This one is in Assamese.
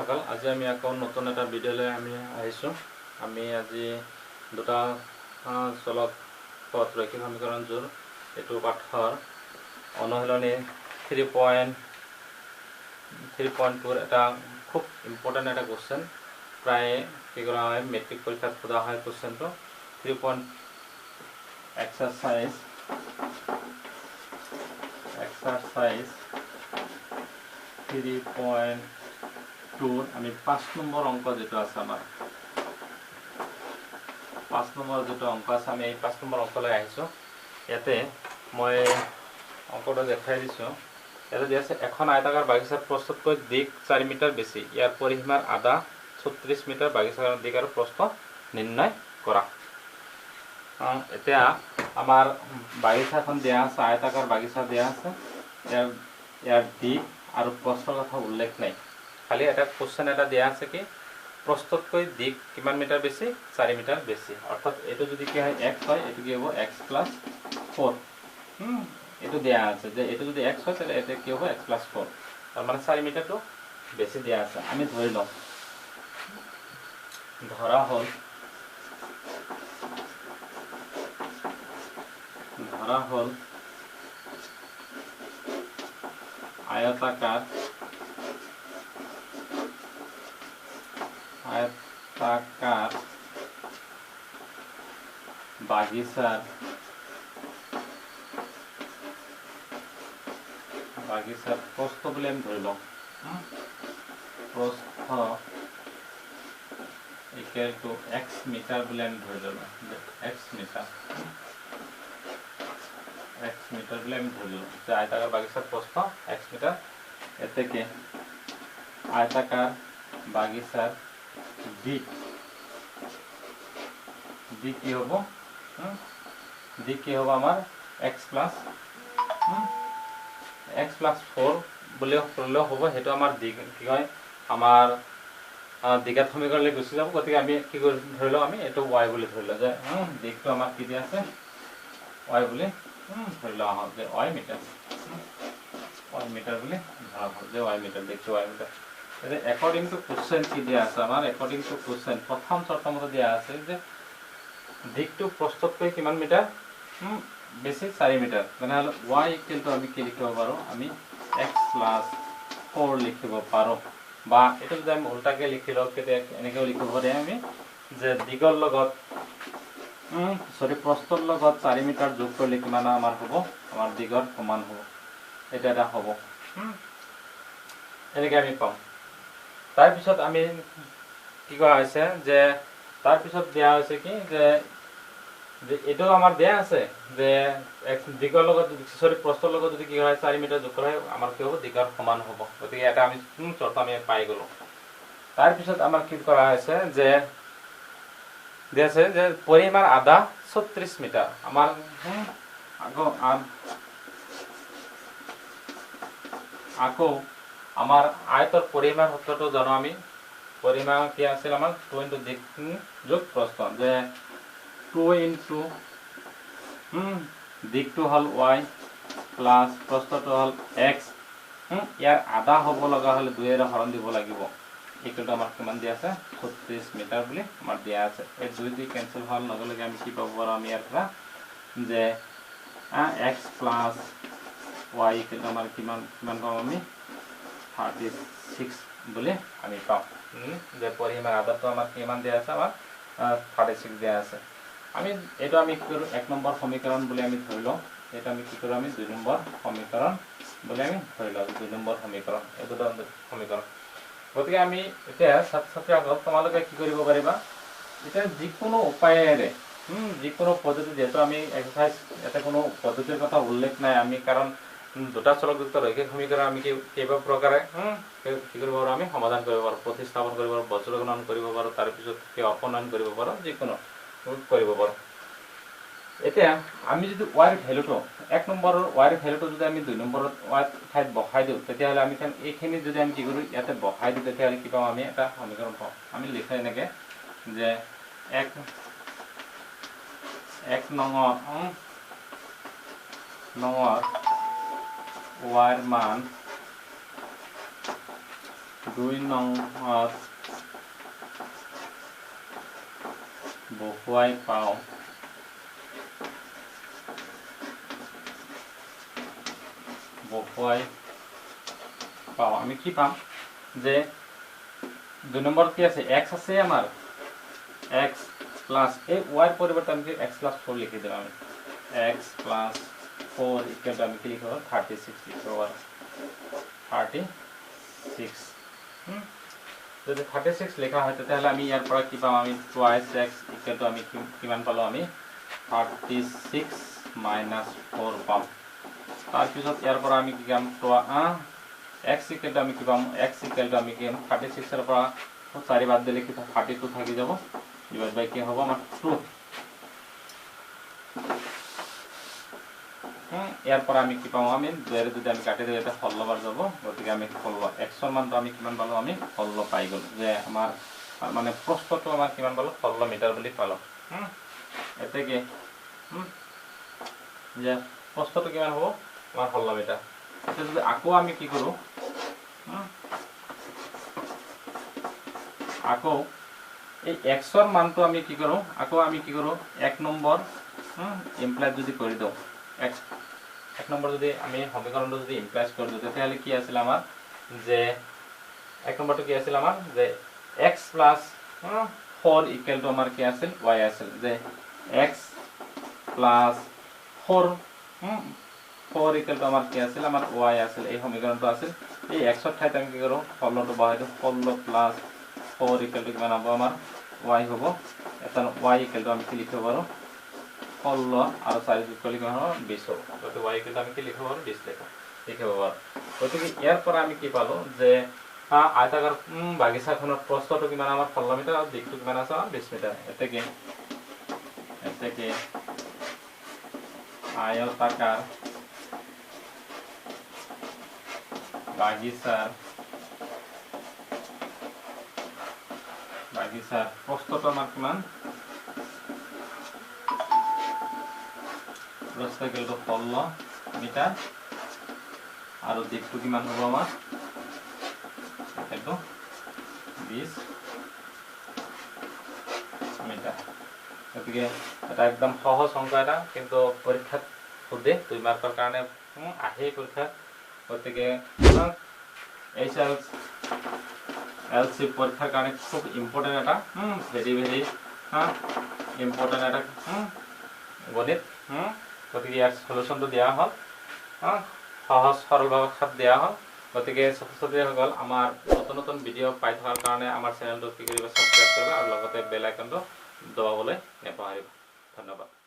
সকল আজি আমি আকৌ নতুন এটা ভিডিঅ'লৈ আমি আহিছোঁ। আমি আজি দুটা চলক পথ ৰৈখিক সমীকৰণ জোৰ এইটো পাঠৰ অনুশীলনী 3.2 এটা খুব ইম্পৰ্টেণ্ট এটা কুৱেশ্যন। প্ৰায় কি কৰা হয় মেট্ৰিক পৰীক্ষাত সোধা হয় কুৱেশ্যনটো। 3. exercise 3.2 আমি 5 নম্বৰ অংক যেটো আছে আমাৰ 5 নম্বৰ যেটো অংক আছে আমি এই 5 নম্বৰ অংকলৈ আহিছোঁ। ইয়াতে মই অংকটো দেখাই দিছোঁ। ইয়াতে দিয়া আছে এখন আয়তাকাৰ বাগিচাৰ প্ৰস্থতকৈ দিক 4 মিটাৰ বেছি, ইয়াৰ পৰিসীমাৰ আধা 36 মিটাৰ, বাগিচাৰ দিক আৰু প্ৰস্থ নিৰ্ণয় কৰা। এতিয়া আমাৰ বাগিচাখন দিয়া আছে, আয়তাকাৰ বাগিচা দিয়া আছে, ইয়াৰ দিক আৰু প্ৰস্থৰ কথা উল্লেখ নাই, খালি এটা কোৱেশ্চন এটা দিয়া আছে কি প্ৰস্থতকৈ দিক কিমান মিটাৰ বেছি, 4 মিটাৰ বেছি। অৰ্থাৎ এইটো যদি কি হয় x হয়, এইটো কি হ'ব x + 4। এইটো দিয়া আছে যে এইটো যদি x হয় তাহলে এটা কি হ'ব x + 4, তাৰ মানে 4 মিটাৰটো বেছি দিয়া আছে। আমি ধৰি লওঁ ধৰা হ'ল আয়তাকাৰ বাগিচাৰ প্ৰস্থ বুলি আমি ধৰি লওঁ। প্ৰস্থ ইকুৱেল টু x মিটাৰ বুলি আমি ধৰি ল'লোঁ। x মিটাৰ বুলি আমি ধৰি ল'লোঁ যে আয়তাকাৰ বাগিচাৰ প্ৰস্থ x মিটাৰ। এতে কি আয়তাকাৰ বাগিচাৰ দিক কি হ'ব, আমাৰ x + 4 বুলি ধৰিলেও হ'ব। সেইটো আমাৰ দিক কি হয় আমাৰ দিঘাত সমীকৰণলৈ গুচি যাব। গতিকে আমি কি কৰি ধৰি লওঁ, আমি এইটো y বুলি ধৰি লওঁ যে দিকটো আমাৰ কি দিয়া আছে y বুলি ধৰি লোৱা হওক যে y মিটাৰ বুলি ধৰা হওক যে y মিটাৰ, দিকটো y মিটাৰ। এতিয়া একৰ্ডিং টু কুৱেশ্চন কি দিয়া আছে আমাৰ, একৰ্ডিং টু কুৱেশ্চন প্ৰথম চৰ্তমতে দিয়া আছে যে দিকটো প্ৰস্থতকৈ কিমান মিটাৰ বেছি, 4 মিটাৰ। তেনেহ'লে y ইকুৱেল টু আমি কি লিখিব পাৰোঁ, আমি x + 4 লিখিব পাৰোঁ। বা এইটো যদি আমি উল্টাকৈ লিখি লওঁ তেতিয়া এনেকৈও লিখিব পাৰিম আমি যে দিগৰ লগত প্ৰস্থৰ লগত 4 মিটাৰ যোগ কৰিলে কিমান আমাৰ হ'ব, আমাৰ দিগৰ সমান হ'ব। এটা এটা হ'ব এনেকৈ আমি পাম। তাৰপিছত আমি কি কৰা হৈছে যে তাৰপিছত দিয়া হৈছে কি যে এইটো আমাৰ দিয়া আছে যে দিগৰ লগত প্ৰস্থৰ লগত যদি কি হয় 4 মিটাৰ যোগ কৰা হয় আমাৰ কি হ'ব, দিগৰ সমান হ'ব। গতিকে এটা আমি চৰ্ত আমি পাই গ'লোঁ। তাৰপিছত আমাৰ কি কৰা হৈছে যে দিয়া আছে যে পৰিসীমাৰ আধা 36 মিটাৰ। আমাৰ আকৌ আমাৰ আয়তৰ পৰিসীমাৰ সূত্ৰটো জানো আমি। পৰিসীমা কি আছিল আমাৰ 2 × দিক যোগ প্ৰস্থ, যে 2 × দিকটো হ'ল y প্লাছ প্ৰস্থটো হ'ল x। ইয়াৰ আধা হ'ব লগা হ'লে 2 ৰে হৰণ দিব লাগিব। এইটোতো আমাৰ কিমান দিয়া আছে 36 মিটাৰ বুলি আমাৰ দিয়া আছে। এই 2 দি কেনচেল হোৱাৰ লগে লগে আমি কি পাব পাৰোঁ, আমি ইয়াৰ পৰা যে x + y ইকুৱেল আমাৰ কিমান পাম, আমি 36 বুলি আমি পাম। যে পৰিসীমাৰ আধাটো আমাৰ কিমান দিয়া আছে, আমাৰ 36 দিয়া আছে। আমি এইটো আমি কি কৰোঁ 1 নম্বৰ সমীকৰণ বুলি আমি ধৰি লওঁ। এইটো আমি কি কৰোঁ, আমি 2 নম্বৰ সমীকৰণ বুলি আমি ধৰি লওঁ। 2 নম্বৰ সমীকৰণ, এই দুটা সমীকৰণ। গতিকে আমি এতিয়া ছাত্ৰ ছাত্ৰীসকল তোমালোকে কি কৰিব পাৰিবা, এতিয়া যিকোনো উপায়েৰে যিকোনো পদ্ধতি, যিহেতু আমি এক্সাৰচাইজ ইয়াতে কোনো পদ্ধতিৰ কথা উল্লেখ নাই, আমি কাৰণ দুটা চলকযুক্ত ৰৈখিক সমীকৰণ আমি কেইবা প্ৰকাৰে কি কৰিব পাৰোঁ, আমি সমাধান কৰিব পাৰোঁ, প্ৰতিস্থাপন কৰিব পাৰোঁ, বজ্ৰগণন কৰিব পাৰোঁ, তাৰপিছত অপনয়ন কৰিব পাৰোঁ, যিকোনো কৰিব পাৰোঁ। এতিয়া আমি যদি y ভেলুটো 1 নম্বৰৰ y ভেলুটো যদি আমি 2 নম্বৰত y ঠাইত বহাই দিওঁ, তেতিয়াহ'লে আমি এইখিনি যদি আমি কি কৰোঁ ইয়াতে বহাই দিওঁ, তেতিয়াহ'লে কি পাওঁ, আমি এটা সমীকৰণ পাওঁ। আমি লিখো এনেকৈ যে 1 নঙৰ y ৰ মান 2 নংত বহুৱাই পাওঁ আমি কি পাম যে 2 নম্বৰ কি আছে x আছে আমাৰ x প্লাস এই y এর পরিবর্তে আমি x + 4 লিখে দিলাম আমি x + 4 ইকুয়াল টু আমি কি লিখব 36 লিখব 36 যদি 36 লেখা হয় তাহলে আমি ইয়ার পর কি পাম আমি টুয়াইস x ইকুয়াল টু আমি কিমান পালো আমি 36 - 4 পাম তার পিছত ইয়ার পর আমি কি কাম x ইকুয়াল টু আমি কি পাম x ইকুয়াল টু আমি কি 36 এর পর 4 বাদ দিলে কি 32 থাকি যাব ডিভাইড বাই কি হবে আমার 2 ইয়ার পর আমি কি পাবো আমি 2 এর যদি আমি কাটি দেই এটা 16 বার যাব গতিকে আমি 16 x এর মান তো আমি কিমান পালো আমি 16 পাই গল যে আমার মানে প্রস্থটো আমার কিমান পালো 16 মিটার বলি পালো এতে কি যে প্রস্থটো কিমান হবে আমার 16 মিটার এটা যদি আকো আমি কি করব আকো এই x এর মানটো আমি কি করব আকো আমি কি করব 1 নম্বর ইমপ্লাই যদি করে দাও x 1 নম্বর যদি আমি সমীকরণটো যদি ইমপ্লাই করে দিও তাহলে কি আছিল আমার যে 1 নম্বরটো কি আছিল আমার যে x + 4 ইকুয়াল টু আমার কি আছিল y আছিল যে x + 4 4 ইকুয়াল টু আমার কি আছিল আমার y আছিল এই সমীকরণটো আছিল এই x এর ঠাইতে আমি কি করব 16 টো বহাই দিও 16 + 4 ইকুয়াল টু কিমান হবে আমার y হবো এটা y ইকুয়াল টু আমি কি লিখব পারো 16 আর 4 যোগ করলে কিমান হবে 20 হবে তো y ইকুয়াল টু আমি কি লিখব পারো 20 লিখব পারো গতিকে ইয়ার পর আমি কি পালো যে আয়তাকার বাগিচাখনৰ প্ৰস্থটো কিমান আমাৰ 16 মিটাৰ আৰু দিকটো কিমান আছে 20 মিটাৰ এতে কি আয়তাকাৰ বাগিচাৰ প্রস্থটো আমার কিমান প্রস্থ ইকুয়াল টু 16 মিটার আর দিকটো কিমান হ'ব আমার এটা 20 মিটার গতিকে এটা একদম সহজ অঙ্ক এটা কিন্তু পরীক্ষাত সুধে 2 মাৰ্কৰ কাৰণে আহে পরীক্ষা গতিকে এলসি পরীক্ষার কারণে খুব ইম্পর্টেন্ট এটা ভেরি ইম্পর্টেন্ট এটা গণিত গতিকে ইয়ার সলিউশনটো দিয়া হল সহজ সরল ভাষাত দিয়া হল গতিকে ছাত্রছাত্রীসকল আমার নতুন নতুন ভিডিও পাই থাকার কারণে আমার চ্যানেলটো কি করিবা সাবস্ক্রাইব কৰিবা আৰু লগতে বেল আইকনটো দবাবলৈ নেপাহৰিবা ধন্যবাদ।